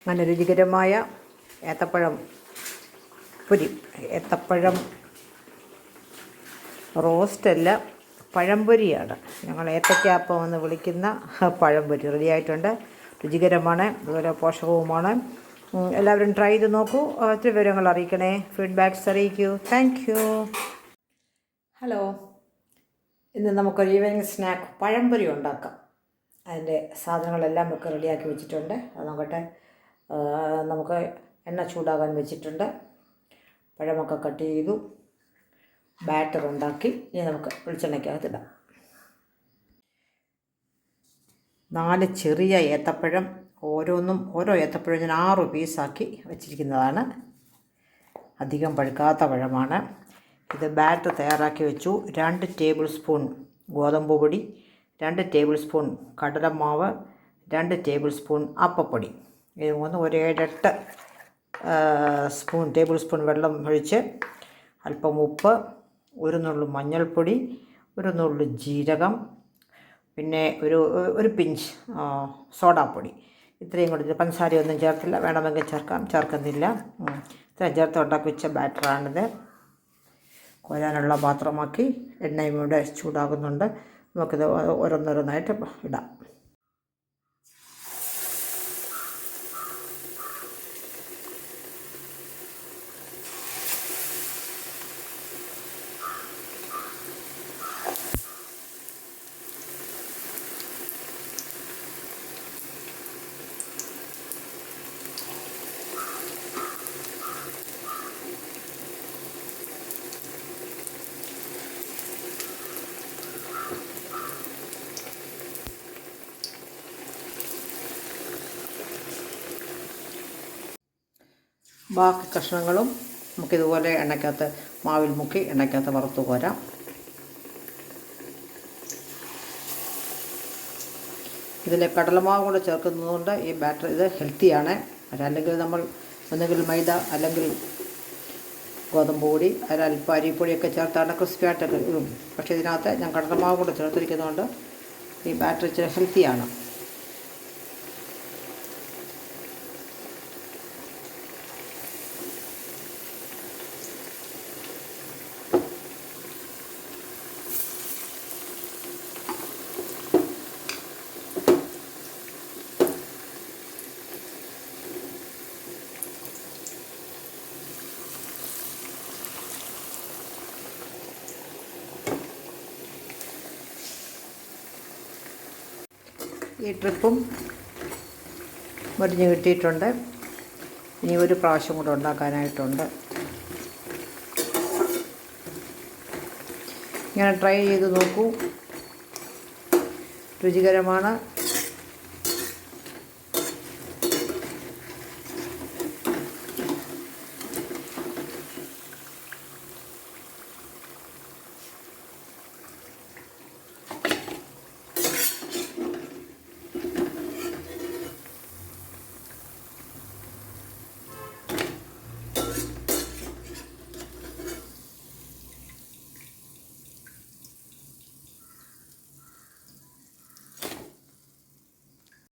നല്ല രുചികരമായ ഏത്തപ്പഴം പൊരി. ഏത്തപ്പഴം റോസ്റ്റല്ല, പഴംപൊരിയാണ്. ഞങ്ങൾ ഏത്തയ്ക്കാപ്പം എന്ന് വിളിക്കുന്ന പഴംപൊരി റെഡി ആയിട്ടുണ്ട്. രുചികരമാണ്, അതുപോലെ പോഷകവുമാണ്. എല്ലാവരും ട്രൈ ചെയ്ത് നോക്കൂ. ഒത്തിരി വിവരങ്ങൾ അറിയിക്കണേ, ഫീഡ്ബാക്ക്സ് അറിയിക്കൂ. Thank you. ഹലോ, ഇന്ന് നമുക്കൊരു ഈവനിങ് സ്നാക്ക് പഴംപൊരി ഉണ്ടാക്കാം. അതിൻ്റെ സാധനങ്ങളെല്ലാം ഒക്കെ റെഡിയാക്കി വെച്ചിട്ടുണ്ട്. അത് നോക്കട്ടെ. നമുക്ക് എണ്ണ ചൂടാകാൻ വെച്ചിട്ടുണ്ട്. പഴമൊക്കെ കട്ട് ചെയ്തു, ബാറ്റർ ഉണ്ടാക്കി. ഇനി നമുക്ക് വെളിച്ചെണ്ണയ്ക്കകത്തിടാം. 4 ചെറിയ ഏത്തപ്പഴം, ഓരോ ഏത്തപ്പഴം ഞാൻ 6 പീസാക്കി വച്ചിരിക്കുന്നതാണ്. അധികം പഴുക്കാത്ത പഴമാണ്. ഇത് ബാറ്റർ തയ്യാറാക്കി വെച്ചു. 2 ടേബിൾ സ്പൂൺ ഗോതമ്പ് പൊടി, 2 ടേബിൾ സ്പൂൺ കടലമാവ്, 2 ടേബിൾ സ്പൂൺ അപ്പപ്പൊടി. ഇത് ഒരു 7-8 ടേബിൾ സ്പൂൺ വെള്ളം ഒഴിച്ച്, അല്പം ഉപ്പ്, ഒരു നുള്ളു മഞ്ഞൾപ്പൊടി, ഒരു നുള്ളു ജീരകം, പിന്നെ ഒരു പിഞ്ച് സോഡാപ്പൊടി. ഇത്രയും കൂടി. പഞ്ചസാരയൊന്നും ചേർത്തില്ല, വേണമെങ്കിൽ ചേർക്കാം, ചേർക്കുന്നില്ല. ഇത്രയും ചേർത്ത് ഉണ്ടാക്കി വെച്ച ബാറ്ററാണിത്. കോരാനുള്ള പാത്രമാക്കി. എണ്ണയും ഇവിടെ ചൂടാകുന്നുണ്ട്. നമുക്കിത് ഓരോന്നോരോന്നായിട്ട് ഇടാം. ബാക്കി കഷ്ണങ്ങളും നമുക്കിതുപോലെ എണ്ണയ്ക്കകത്ത് മാവിൽ മുക്കി എണ്ണയ്ക്കകത്ത് വറുത്ത് കോരാം. ഇതിൽ കടലമാവ് കൂടെ ചേർക്കുന്നതുകൊണ്ട് ഈ ബാറ്റർ ഇത് ഹെൽത്തിയാണ്. അല്ലെങ്കിൽ നമ്മൾ ഒന്നുകിൽ മൈദ അല്ലെങ്കിൽ ഗോതമ്പ് പൊടി, അതിലൽപ്പം അരിപ്പൊടിയൊക്കെ ചേർത്താണ് ക്രിസ്പിയായിട്ടൊക്കെ ഇടും. പക്ഷേ ഇതിനകത്ത് ഞാൻ കടലമാവ് കൂടെ ചേർത്തിരിക്കുന്നതുകൊണ്ട് ഈ ബാറ്റർ ഇച്ചിരി ഹെൽത്തിയാണ്. ഈ ട്രിപ്പും മുരിഞ്ഞ് കിട്ടിയിട്ടുണ്ട്. ഇനി ഒരു പ്രാവശ്യം കൂടെ ഉണ്ടാക്കാനായിട്ടുണ്ട്. ഇങ്ങനെ ട്രൈ ചെയ്ത് നോക്കൂ. രുചികരമാണ്.